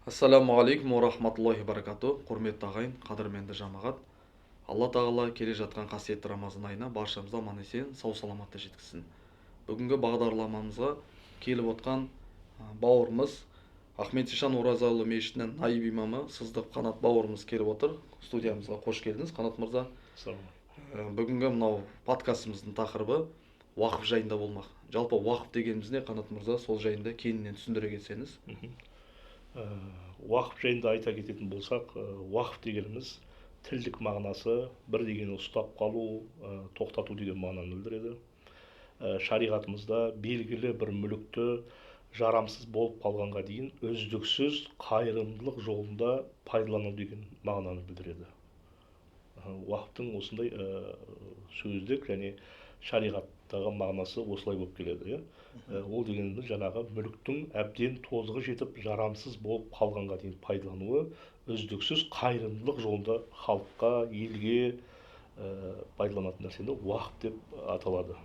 Ассалаумағалейкум ва рахматуллахи баракату. Құрметті ағайын, қадірменді жамағат. Алла тағала келе жатқан қасиетті Рамазан айына баршамызды аман есен, сау саламатта жеткізсін. Бүгінгі бағдарламамызға келіп отқан бауырымыз Ахмет Ишан Оразалы мешітінің наиб имамы Сыздық Қанат бауырымыз келіп отыр. Студиямызға қош келдіңіз, Қанат мырза. Бүгінгі мынау подкастымыздың тақырыбы уақыф жайында болмақ. Жалпы уақыф дегеніміз не, Қанат мырза, сол жайында кеңінен түсіндіре кетсеңіз. Уақыф жайында айта кететін болсақ, уақыф дегеніміз тілдік мағынасы бір дегені ұстап қалу, тоқтату деген мағынаны білдіреді. Шариғатымызда белгілі бір мүлікті жарамсыз болып қалғанға дейін үздіксіз қайырымдылық жолында пайдалану деген мағынаны білдіреді. Уақыптың осындай сөздік және шариғаттағы мағынасы осылай болып келеді. Ол дегеніміз жаңағы мүліктің әбден тозығы жетіп жарамсыз болып қалғанға дейін пайдалануы үздіксіз қайырымдылық жолында халыққа, елге пайдаланатын нәрсені уақыт деп аталады.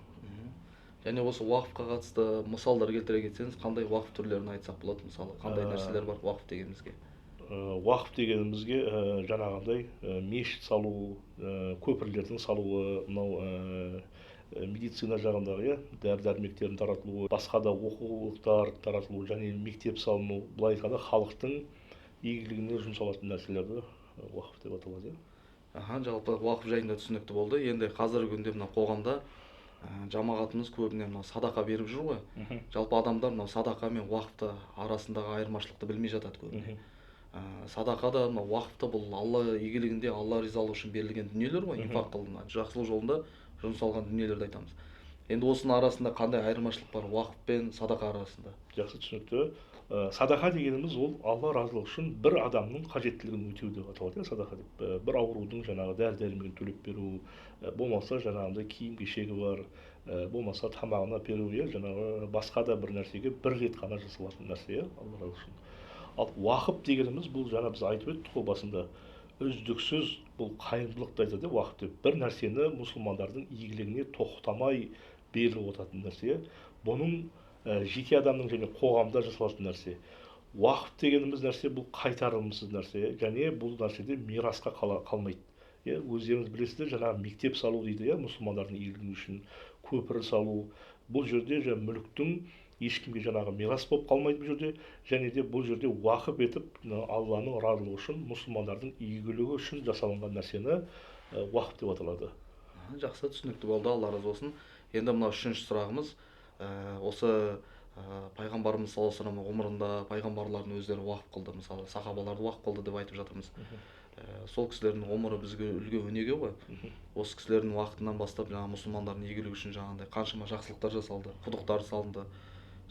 Және осы уақыфқа қатысты мысалдар келтіре кетсеңіз, қандай уақыф түрлерін айтсақ болады? Мысалы, қандай нәрселер бар уақыф дегенімізге? Уақыф дегенімізге жаңағындай мешіт салу, көпірлердің салуы, мынау медицина жағындағы дәрі-дәрмектердің таратылуы, басқа да оқулықтар таратылуы және мектеп салыну, былай айтқанда халықтың игілігіне жұмсалатын нәрселерді уақыф деп аталады. Жалпы уақыф жайында түсінікті болды. Енді қазіргі күнде мына қоғамда жамағатымыз көбіне мына садақа беріп жүр ғой. Жалпы адамдар мына садақа мен уақыфты арасындағы айырмашылықты білмей жатады көбіне. Садақа да мына уақыфты бұл Алла игілігінде, Алла ризалығы үшін берілген дүниелер ғой. Инфақ қылына, жақсылық жолында жұмсалған дүниелерді айтамыз. Енді осының арасында қандай айырмашылық бар уақыф пен садақа арасында? Жақсы түсінікті. Садақа дегеніміз ол Алла разылығы үшін бір адамның қажеттілігін өтеу деп аталады. Садақа деп бір аурудың жаңағы дәрі-дәрмегін төлеп беру, болмаса жаңағындай киім-кешегі бар, болмаса тамағына беру, жаңағы басқа да бір нәрсеге бір рет қана жасалатын нәрсе, Алла разылығы үшін. Ал уақыф дегеніміз бұл жаңа біз айтып өттік қой басында, үздіксіз бұл қайырымдылықты айтады уақыт деп. Бір нәрсені мұсылмандардың игілігіне тоқтамай беріліп отыратын нәрсе. Бұның жеке адамның және қоғамда жасалатын нәрсе. Уақыт дегеніміз нәрсе бұл қайтарымсыз нәрсе, және бұл нәрседе мирасқа қалмайды. Өздеріңіз білесіздер, жаңағы мектеп салу дейді, мұсылмандардың игілігі үшін көпір салу. Бұл жерде мүліктің ешкімге жаңағы мирас болып қалмайды бұл жерде, және де бұл жерде уақып етіп Алланың разылығы үшін, мұсылмандардың игілігі үшін жасалынған нәрсені уақып деп аталады. Жақсы, түсінікті болды, Алла разы болсын. Енді мына үшінші сұрағымыз, осы пайғамбарымыз саллаллаху алейхи вассалам ғұмырында пайғамбарлардың өздері уақып қылды, мысалы сахабаларды уақып қылды деп айтып жатырмыз. Сол кісілердің ғұмыры бізге үлгі өнеге ғой. Осы кісілердің уақытынан бастап жаңағы мұсылмандардың игілігі үшін жаңағындай қаншама жақсылықтар жасалды, құдықтар салынды,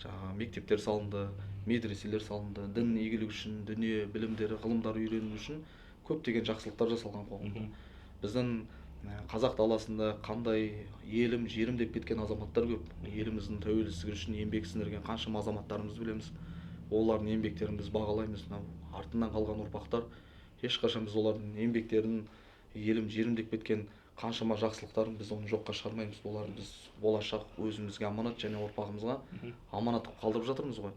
жаңағы мектептер салынды, медреселер салынды, дін игілігі үшін, дүние білімдері, ғылымдар үйрену үшін көптеген жақсылықтар жасалған қоғамда. Біздің қазақ даласында қандай елім, жерім деп кеткен азаматтар көп. Еліміздің тәуелсіздігі үшін еңбек сіңірген қаншама азаматтарымызды білеміз. Олардың еңбектерін біз бағалаймыз. Артынан қалған ұрпақтар ешқашан біз олардың еңбектерін, елім, жерім деп кеткен қаншама жақсылықтарын біз оны жоққа шығармаймыз. Оларды біз болашақ өзімізге аманат және ұрпағымызға аманат қылып қалдырып жатырмыз ғой.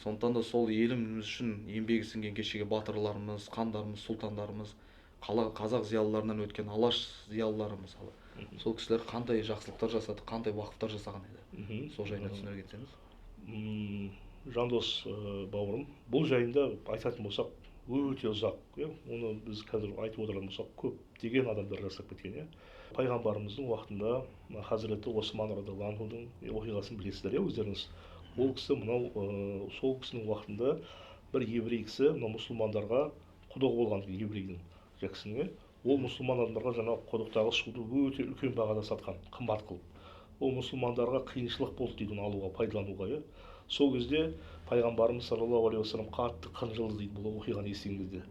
Сондықтан да сол еліміз үшін еңбегі сіңген кешегі батырларымыз, хандарымыз, сұлтандарымыз, қазақ зиялыларынан өткен алаш зиялылары мысалы, сол кісілер қандай жақсылықтар жасады, қандай уақыфтар жасаған еді? Сол жайында түсіндіре кетсеңіз. Жандос бауырым, бұл жайында айтатын болсақ өте ұзақ. Оны біз қазір айтып отырған болсақ көптеген адамдар жасап кеткен. Пайғамбарымыздың уақытында Хазіреті Осман радиаллаху анхудың оқиғасын білесіздер, өздеріңіз. Ол кісі сол кісінің уақытында бір еврей кісі мұсылмандарға құдығы болған еврейдің кісіне, ол мұсылман адамдарға жаңа құдықтағы суды өте үлкен бағада сатқан, қымбат қылып. Ол мұсылмандарға қиыншылық болды дейді, оны алуға, пайдалануға. Сол кезде пайғамбарымыз саллаллаху алейхи вассалам қатты қынжылды дейді бұл оқиғаны естіген кезде.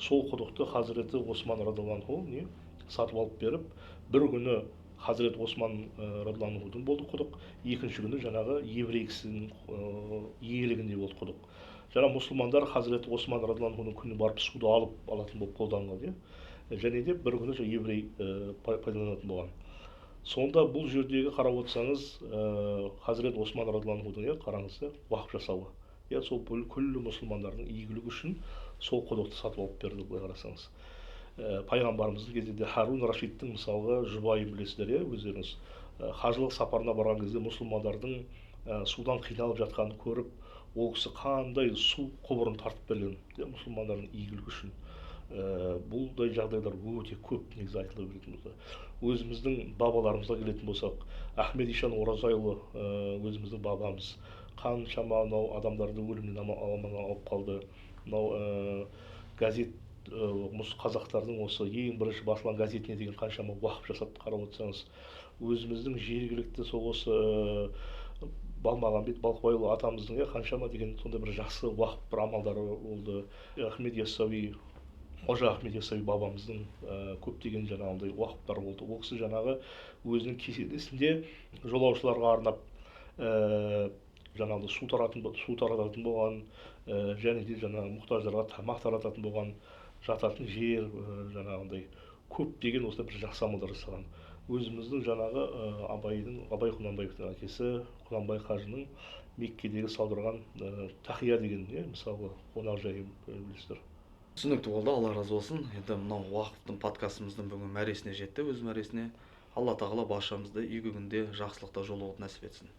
Сол құдықты Хазіреті Осман радиаллаху анху сатып алып беріп, бір күні Хазірет Осман радиаллаху анхудың болды құдық, екінші күні жаңағы еврей кісінің иелігінде болды құдық. Жаңа мұсылмандар Хазірет Осман радиаллаху анхудың күні барып суды алып алатын болып қолданған, және де бір күні еврей пайдаланатын болған. Сонда бұл жердегі қарап отырсаңыз, Хазірет Осман радиаллаху анхудың қараңыз, уақып жасауы. иә, сол күллі мұсылмандардың игілігі үшін сол құдықты сатып алып берді, былай қарасаңыз. Пайғамбарымыздың кезінде Харун Рашидтің мысалға жұбайын білесіздер, иә, өздеріңіз. Қажылық сапарына барған кезде мұсылмандардың судан қиналып жатқанын көріп, ол кісі қандай су құбырын тартып берген, мұсылмандардың игілігі үшін. Бұлдай жағдайлар өте көп, негізі айтыла беретін болса. Өзіміздің бабаларымызға келетін болсақ, Ахмет Ишан Оразайұлы, өзіміздің бабамыз, қаншама мынау адамдарды өлімнен аман алып қалды. Мынау газет, қазақтардың осы ең бірінші басылған газетіне деген қаншама уақыт жасап қарап отырсаңыз, өзіміздің жергілікті сол осы Балмағамбет Балқыбайұлы атамыздың қаншама деген сондай бір жақсы уақыт бір амалдары болды. Ахмет Яссауи, Қожа Ахмет Яссауи бабамыздың көптеген жаңағындай уақыттары болды. Ол кісі жаңағы өзінің кеселесінде жолаушыларға арнап жаңағы су тарататын болған, және де жаңағы мұқтаждарға тамақ тарататын болған, жататын жер, жаңағындай көптеген осылай бір жақсы амалдар жасаған. Өзіміздің жаңағы Абай Құнанбаевтың әкесі Құнанбай қажының Меккедегі салдырған Тақия деген, мысалы, қонақжайы білесіздер. Түсінікті болды, Алла разы болсын. Енді мынау уақыттың подкастымыздың бүгін мәресіне жетті, өз мәресіне. Алла тағала баршамызды игі күнде жақсылықта жолығуды нәсіп етсін.